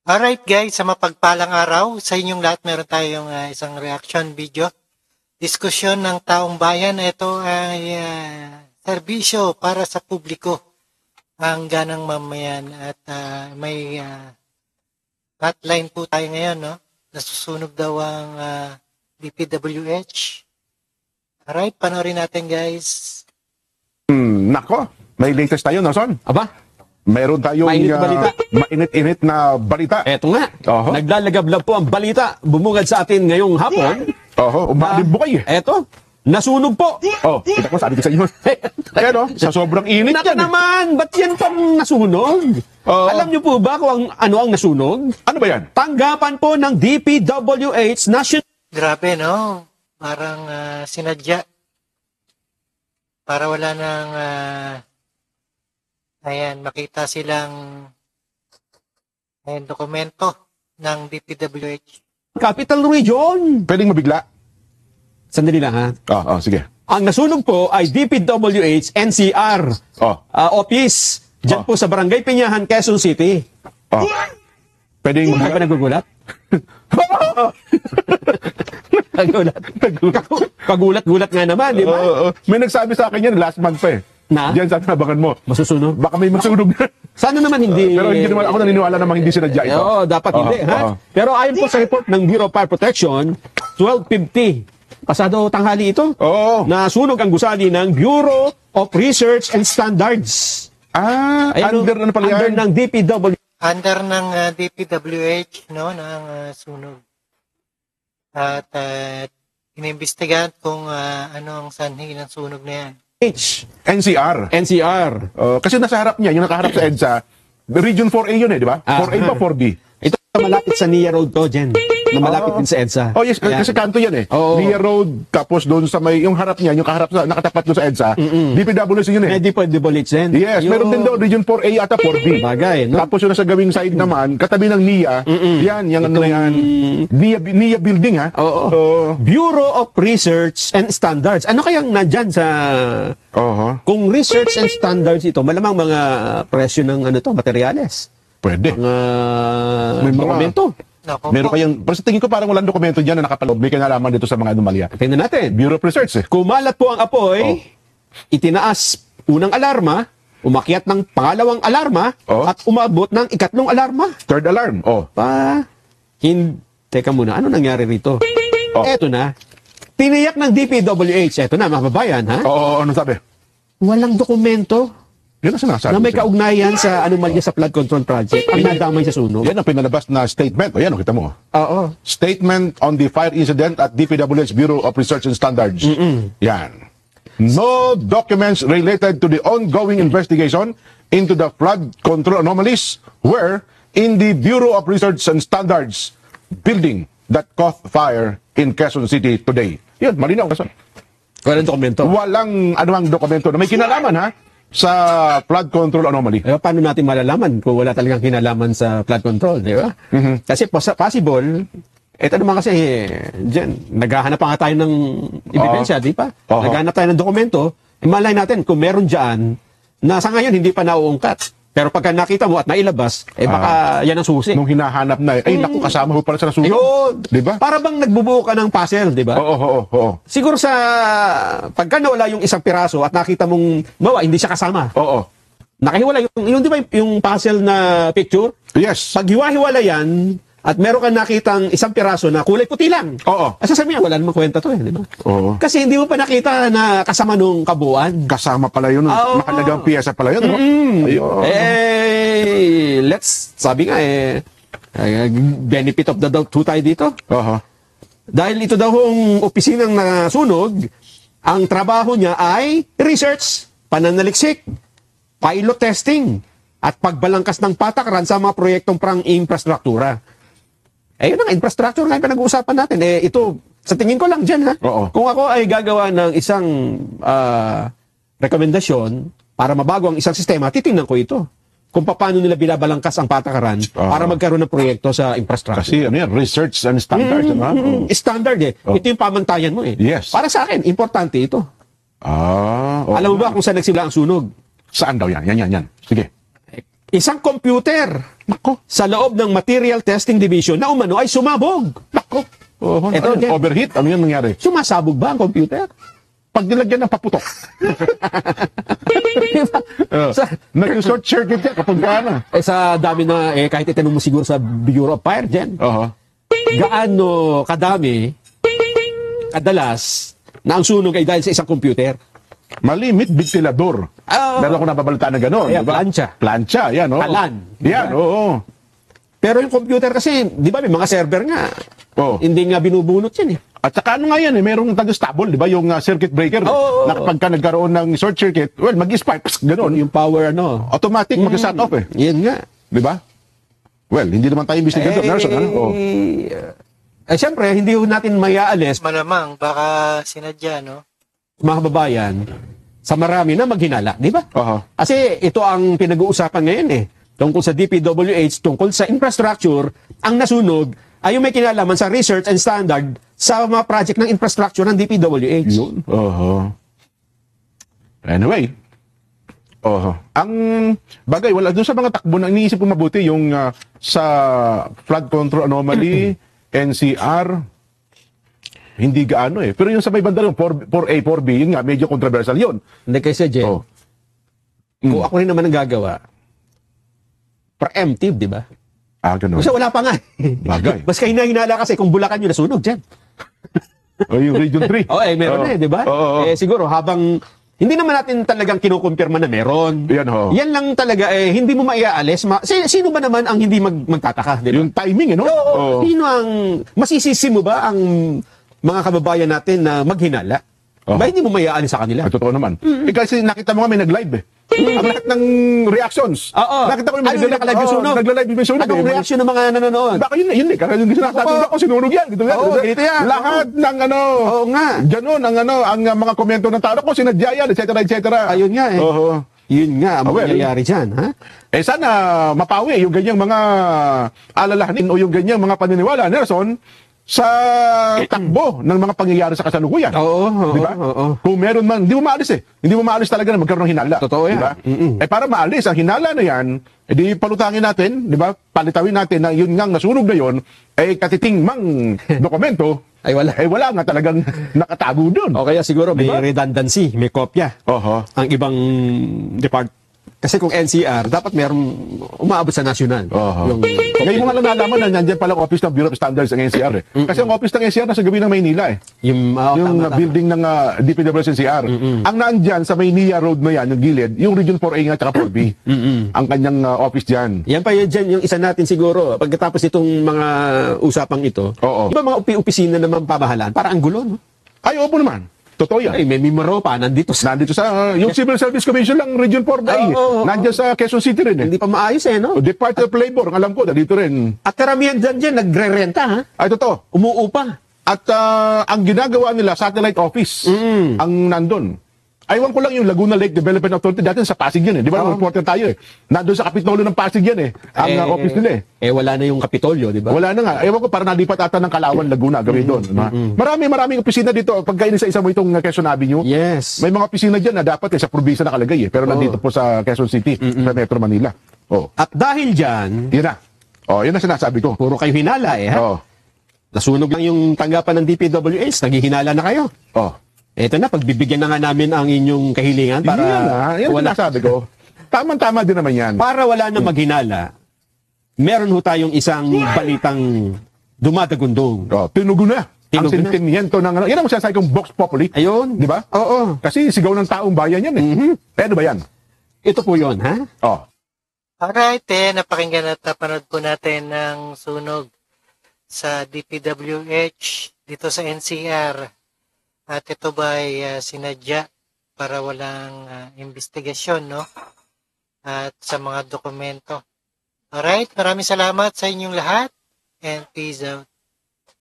Alright guys, sa mapagpalang araw, sa inyong lahat meron tayong isang reaction video. Diskusyon ng taong bayan, ito ay serbisyo para sa publiko ang ganang mamayan at may hotline po tayo ngayon, no? Nasusunog daw ang DPWH. Alright, panoorin natin guys. Nako, may latest tayo, no, Son? Aba, Meron tayong mainit-init na balita. eto nga. Naglalagablab po ang balita. Bumungad sa atin ngayong hapon. Umalim bukay eh. Eto, nasunog po. Kita ko, sabi ko sa inyo. Pero, sa sobrang init Naka yan. naman, ba't yan pang nasunog? Alam niyo po ba kung ano ang nasunog? Ano ba yan? Tanggapan po ng DPWH National. Grabe, no? Parang sinadya. Para wala nang makita silang dokumento ng DPWH. Capital Region. Pwedeng mabigla? Sandali lang ha. Sige. Ang nasunog po ay DPWH NCR office. Diyan po sa Barangay Peñahan, Quezon City. Pwedeng Hindi ka ba nagugulat? Kagulat-gulat nga naman, di ba? May nagsabi sa akin yan last month pa eh. Na? Diyan sa nabangan mo. Masusunog? Baka may masunog na. Sana naman hindi. Pero hindi naman ako naniniwala namang hindi sinadya ito. Oo, dapat hindi. Ha? Pero ayon po sa report ng Bureau of Fire Protection, 12:50, pasado tanghali ito, nasunog ang gusali ng Bureau of Research and Standards. Under na pala yan? Under ng DPWH. Under ng DPWH, no, ng sunog. At inimbestigahan kung ano ang sanhi ng sunog na yan. NCR. Kasi nasa harap niya, yung nakaharap sa EDSA, Region 4A yun eh, di ba? 4A ba 4B? Ito malapit sa NIA Road to, Jen. Na malapit din sa EDSA. Yes, kasi kanto yan eh. NIA Road, tapos doon sa may, yung harap niya, yung kaharap sa, nakatapat doon sa EDSA, DPWH yun eh. DPWH din. Yes, meron din daw Region 4A at 4B. Bagay, no? Tapos yung nasa gawing side naman, katabi ng NIA, yan, yung ano yan, NIA building ha. Bureau of Research and Standards. Ano kayang nandyan sa... Kung research and standards ito, malamang mga presyo ng ano to, materyales. Pwede. May dokumento. Meron kayang, pero sa tingin ko parang walang dokumento dyan na nakapaloob. May kinalaman dito sa mga anomalya. Tingnan natin. Bureau of Research eh. Kumalat po ang apoy, itinaas unang alarma, umakyat ng pangalawang alarma, at umabot ng ikatlong alarma. Third alarm. Teka muna, ano nangyari rito? Eto na. Tiniyak ng DPWH. Eto na, mga babayan, ha? Ano sabi? Walang dokumento. Yan ang sinasabi. Na may kaugnayan sa anomalya sa flood control project. Ang nadamay sa sunog. Yan ang pinalabas na statement. Yan, kita mo. Statement on the fire incident at DPWH Bureau of Research and Standards. Yan. No documents related to the ongoing investigation into the flood control anomalies were in the Bureau of Research and Standards building that caught fire in Quezon City today. Yan, malinaw kasi. Walang dokumento. Walang anumang dokumento na may kinalaman ha sa flood control anomaly. Paano natin malalaman kung wala talagang kinalaman sa flood control, di ba? Kasi possible, ito naman kasi, dyan, naghahanap pa nga tayo ng ebidensya, di ba? Naghahanap tayo ng dokumento, malay natin kung meron dyan, na sa ngayon hindi pa nauungkat. Pero pagka nakita mo at nailabas, baka yan ang susi. Nung hinahanap na, naku, kasama ko pala sa nasunog. Di ba? Para bang nagbubuo ka ng puzzle, di ba? Oo. Siguro sa pagka nawala yung isang piraso at nakita mong hindi siya kasama. Nakahiwala yung di ba yung puzzle na picture? Yes. Pag hiwa-hiwala yan, at meron kang nakitang isang piraso na kulay puti lang. Sasabihin, wala namang kwenta to eh, di ba? Kasi hindi mo pa nakita na kasama nung kabuuan. Kasama pala yun. Nakalagang piyesa pala yun. Sabi nga benefit of the doubt tayo dito. Dahil ito daw ang opisinang nasunog, ang trabaho niya ay research, pananaliksik, pilot testing, at pagbalangkas ng patakaran sa mga proyektong infrastruktura. Yun ang infrastructure nga pinag-uusapan natin. Ito, sa tingin ko lang dyan, ha? Kung ako ay gagawa ng isang rekomendasyon para mabago ang isang sistema, titingnan ko ito. Kung paano nila binabalangkas ang patakaran para magkaroon ng proyekto sa infrastructure. Kasi research and standards. Standard Ito yung pamantayan mo Yes. Para sa akin, importante ito. Alam mo ba kung saan nagsimula ang sunog? Saan daw yan? Yan. Sige. isang computer sa loob ng Material Testing Division na umano ay sumabog. Nako. Ito, Jen. Overheat? Ano yan nangyari? Sumasabog ba ang computer? Pag nilagyan ng paputok. Sa, Nag-short circuit yan kapag gana. sa dami na, kahit itanong mo siguro sa Bureau of Fire, Jen, gaano kadami, kadalas, na ang sunog ay dahil sa isang computer? Malimit, ventilador. Meron ako nababalitaan na gano'n. Ayan, diba? Plancha, yan. Oh. Palan. Yan, oo. Pero yung computer kasi, di ba, may mga server nga. Oh. Hindi nga binubunot yan eh. At saka ano nga yan, merong taga-stable, di ba? Yung circuit breaker. Oo. Na kapag ka nagkaroon ng short circuit, well, mag-spark, gano'n. Yung power, Automatic, mag-shut off eh. Yan nga. Di ba? Well, hindi naman tayo investigator, Nelson. Ano? Oh. Siyempre, hindi ho natin mayaalis, Malamang, baka sinadya, no? mga kababayan, sa marami na maghinala, di ba? Kasi ito ang pinag-uusapan ngayon eh. Tungkol sa DPWH, tungkol sa infrastructure, ang nasunog ay yung may kinalaman sa research and standard sa mga project ng infrastructure ng DPWH. Yun. Anyway. Ang bagay, wala doon sa mga takbo na iniisip ko mabuti yung sa flood control anomaly, NCR, hindi gaano eh. Pero yung sa may banda yung 4A, 4B, yun nga, medyo controversial yun. Hindi kasi, Jen, kung ako rin naman ang gagawa, preemptive, di ba? Ganun. Kasi wala pa nga. Bagay. Mas hinala kasi kung Bulacan yun nasunog, Jen. Yung Region 3. Meron na di ba? Siguro, habang hindi naman natin talagang kinukumpirma na meron. Yan lang talaga, hindi mo maiaalis. Sino ba naman ang hindi magtataka, di ba? Yung timing, no? Sino ang, masisisi mo ba ang mga kababayan natin na maghinala? Ba hindi mo maiaalis sa kanila? Totoo naman. Kasi nakita mo nga may nag-live eh. Ang lahat ng reactions. Nakita ko yung naka-live yung sunog? Nagla-live yung sunog. Anong reaction ng mga nanonood? Baka yun eh. Kasi yung sinasabi ko, sinunog yan. Ganito yan. Lahat ng Oo nga. Ganun, ang mga komento ng tao ko, sinadya yan, etc. Ayun nga eh. Yun nga, ang mangyayari dyan, ha? Sana mapawi yung ganyang mga alalahanin o yung ganyang mga paniniwala, Nelson, sa takbo ng mga pangyayari sa kasalukuyan. Di ba? Kung meron man, hindi mo maalis eh. Hindi mo maalis talaga na magkaroon ng hinala. Totoo yan. Diba? Para maalis ang hinala na yan, edi palutangin natin, di ba? Palitawin natin na yun ngang nasunog na yun, katiting mang dokumento, wala nga talagang nakatago doon. O kaya siguro may redundancy, may kopya. Ang ibang kasi kung NCR, dapat merong umaabot sa national. Ngayon mo nga lang nalaman na nandyan palang office ng Bureau of Standards ng NCR eh. Kasi ang office ng NCR nasa gabi ng Maynila eh. Yung building ng DPWH NCR. Ang naandyan sa Maynila Road na yan, yung gilid, yung Region 4A at 4B. Ang kanyang office dyan. Yan pa yun dyan, yung isa natin siguro, pagkatapos itong mga usapang ito, di ba mga opisina naman pamahalaan? Para ang gulo, no? Ay, opo naman. Totoo yan. May Mimaro pa, nandito sa yung Civil Service Commission lang, Region 4A. Nandiyan sa Quezon City rin eh. Hindi pa maayos eh, no? Department of Labor, ang alam ko, dito rin. At karamihan dyan, nagre-renta, ha? Ay, totoo. Umuupa. At ang ginagawa nila, satellite office, ang nandun. Aywan ko lang yung Laguna Lake Development Authority, dati sa Pasig yan eh. Di ba? Reporter tayo eh. Nandun sa Kapitolyo ng Pasig yan eh. Ang office nila eh. Wala na yung Kapitolyo, di ba? Wala na nga. Ewan ko, para nalipat ata ng Kalawan, Laguna, gawin doon. Maraming opisina dito. Pagka isa-isa mo itong Quezon Avenue, may mga opisina dyan na dapat sa probinsya nakalagay eh. Pero nandito po sa Quezon City, sa Metro Manila. At dahil dyan, yun na. Yun na sinasabi ko. Puro kayo hinala eh, ha? Nasunog lang yung tanggapan ng DPWH, naghihinala na kayo. Eto na, pagbibigyan na nga namin ang inyong kahilingan para yan wala sabi ko. Tama-tama din naman yan. Para wala na maghinala, meron ho tayong isang balitang dumadagundong. Tinugo na. Ang sentimiento ng yan ang masasabi kong Vox Populi. Ayun. Di ba? Oo. Kasi sigaw ng taong bayan yan eh. Ano ba yan? Ito po yun, ha? Alright, napakinggan at napanood po natin ng sunog sa DPWH dito sa NCR. At ito ba ay sinadya para walang investigasyon, no? At sa mga dokumento. Alright, maraming salamat sa inyong lahat and peace out.